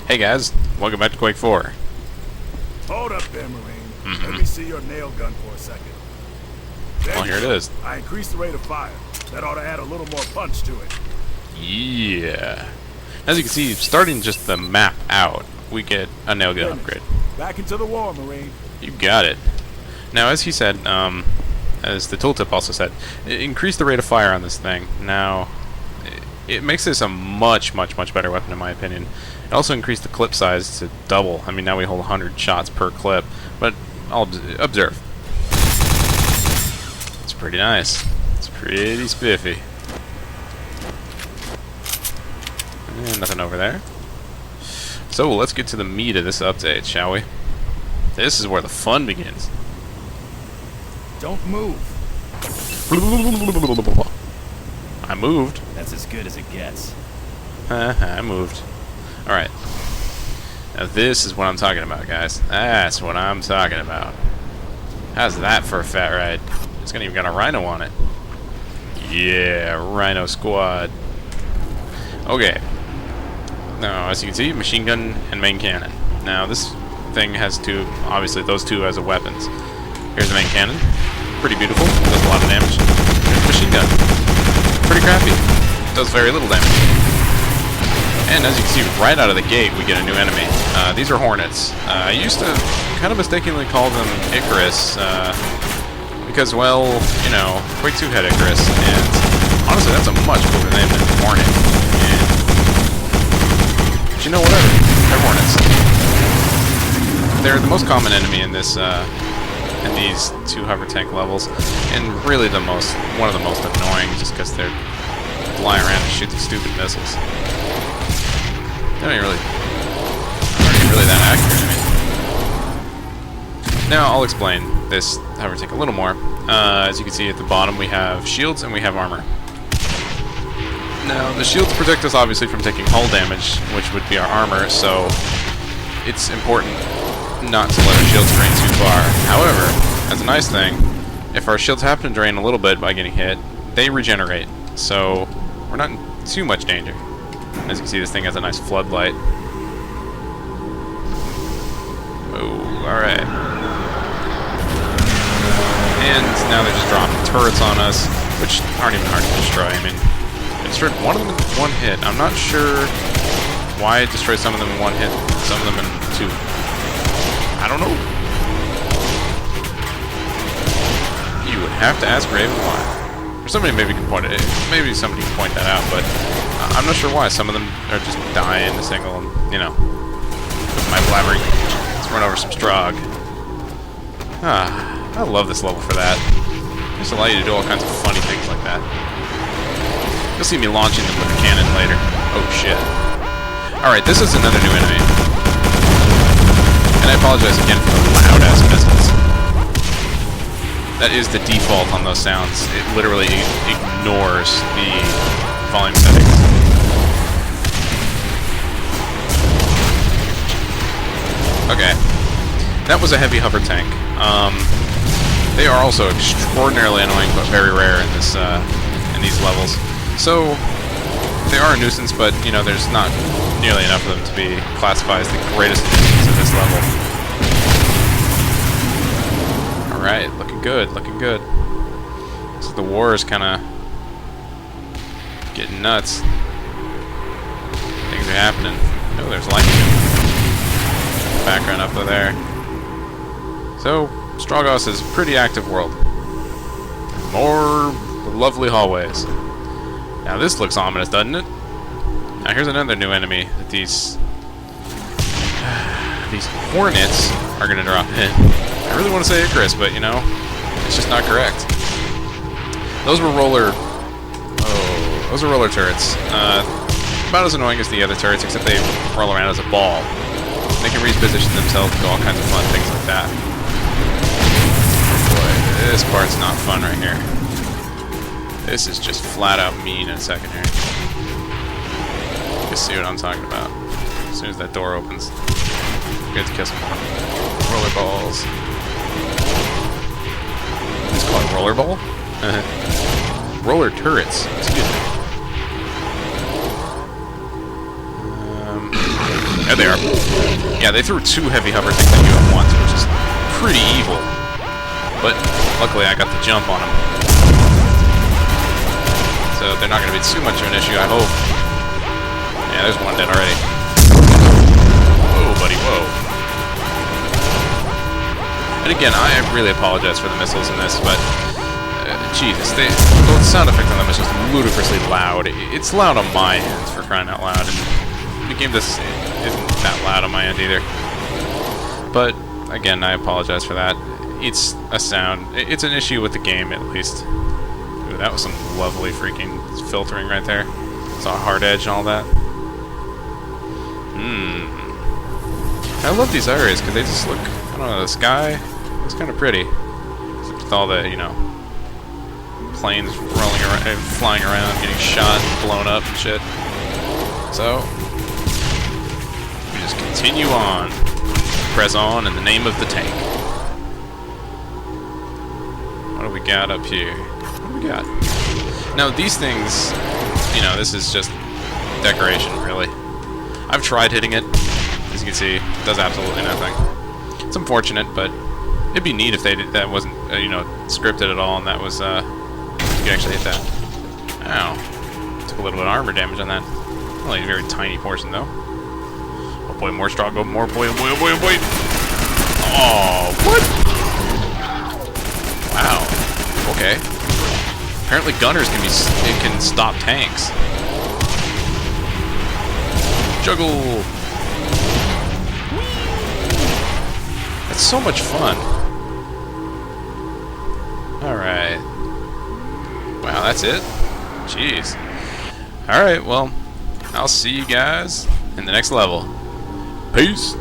Hey guys, welcome back to Quake 4. Hold up there, Marine. Let me see your nail gun for a second. Well, here it is. I increased the rate of fire. That ought to add a little more punch to it. Yeah. As you can see, starting just the map out, we get a nail gun upgrade. Back into the war, Marine. You got it. Now, as he said, as the tooltip also said, increase the rate of fire on this thing. Now, it makes this a much better weapon in my opinion. It also increased the clip size to double. I mean, now we hold 100 shots per clip, but I'll observe. It's pretty nice. It's pretty spiffy. And nothing over there. So let's get to the meat of this update, shall we? This is where the fun begins. Don't move. I moved. That's as good as it gets. I moved. Alright. Now this is what I'm talking about, guys. That's what I'm talking about. How's that for a fat ride? It's gonna even got a rhino on it. Yeah, rhino squad. Okay. Now, as you can see, machine gun and main cannon. Now, this thing has two, obviously those two as a weapons. Here's the main cannon. Pretty beautiful. Does a lot of damage. Here's the machine gun. Pretty crappy. Does very little damage. And as you can see, right out of the gate, we get a new enemy. These are Hornets. I used to kind of mistakenly call them Icarus, because, well, you know, Quake 2 had Icarus, and honestly, that's a much cooler name than Hornet. But you know, whatever. They're Hornets. They're the most common enemy in this, in these two hover tank levels, and really one of the most annoying, just because they're flying around and shoot these stupid missiles. They're not even really that accurate. I mean. Now I'll explain this hover tank a little more. As you can see at the bottom, we have shields and we have armor. Now the shields protect us obviously from taking hull damage, which would be our armor, so it's important not to let our shields drain too far. However, as a nice thing, if our shields happen to drain a little bit by getting hit, they regenerate, so we're not in too much danger. As you can see, this thing has a nice floodlight. Oh, alright. And now they're just dropping turrets on us, which aren't even hard to destroy. I mean, I destroyed one of them in one hit. I'm not sure why I destroyed some of them in one hit, some of them in two. I don't know. You would have to ask Raven why. Or somebody maybe can point it. Maybe somebody can point that out, but I'm not sure why. Some of them are just dying to single, and you know, my blabbering. Let's run over some Strog. I love this level for that. Just allow you to do all kinds of funny things like that. You'll see me launching them with a cannon later. Oh shit! All right, this is another new enemy, and I apologize again for the loud ass missiles. That is the default on those sounds. It literally ignores the volume settings. Okay. That was a heavy hover tank. They are also extraordinarily annoying, but very rare in this in these levels. So they are a nuisance, but you know, there's not nearly enough of them to be classified as the greatest nuisance in this level. Alright, looking good, looking good. So the war is kind of getting nuts. Things are happening. Oh, there's lightning. Background up there. So, Strogos is a pretty active world. More lovely hallways. Now this looks ominous, doesn't it? Now here's another new enemy that these Hornets are gonna drop in. I really want to say Icarus, but you know, it's just not correct. Those were roller turrets. About as annoying as the other turrets, except they roll around as a ball. They can reposition themselves and do all kinds of fun things like that. Boy, this part's not fun right here. This is just flat out mean in second here. You can see what I'm talking about. As soon as that door opens, we have to kill some more roller balls. It's called roller ball? Roller turrets. Excuse me. There they are. Yeah, they threw 2 heavy hover things at you at once, which is pretty evil. But luckily I got the jump on them. So they're not going to be too much of an issue, I hope. Yeah, there's one dead already. Whoa, buddy, whoa. And again, I really apologize for the missiles in this, but Jesus, the sound effect on them is just ludicrously loud. It's loud on my end, for crying out loud, and the game just isn't that loud on my end either. But again, I apologize for that. It's a sound. It's an issue with the game, at least. Ooh, that was some lovely freaking filtering right there. Saw a hard edge and all that. I love these areas because they just look, I don't know, the sky looks kind of pretty. With all the, you know, planes rolling around, flying around, getting shot, blown up and shit. So, we just continue on. Press on in the name of the tank. What do we got up here? What do we got? Now, these things, you know, this is just decoration, really. I've tried hitting it. As you can see, it does absolutely nothing. It's unfortunate, but it'd be neat if they did, that wasn't, you know, scripted at all, and that was, you could actually hit that. Ow. Took a little bit of armor damage on that. Only a very tiny portion, though. Oh boy, more struggle, more boy, oh boy, oh boy, oh boy! Oh, what? Wow. Okay. Apparently gunners can stop tanks. Juggle! That's so much fun. Alright. Wow, that's it? Jeez. Alright, well, I'll see you guys in the next level. Peace!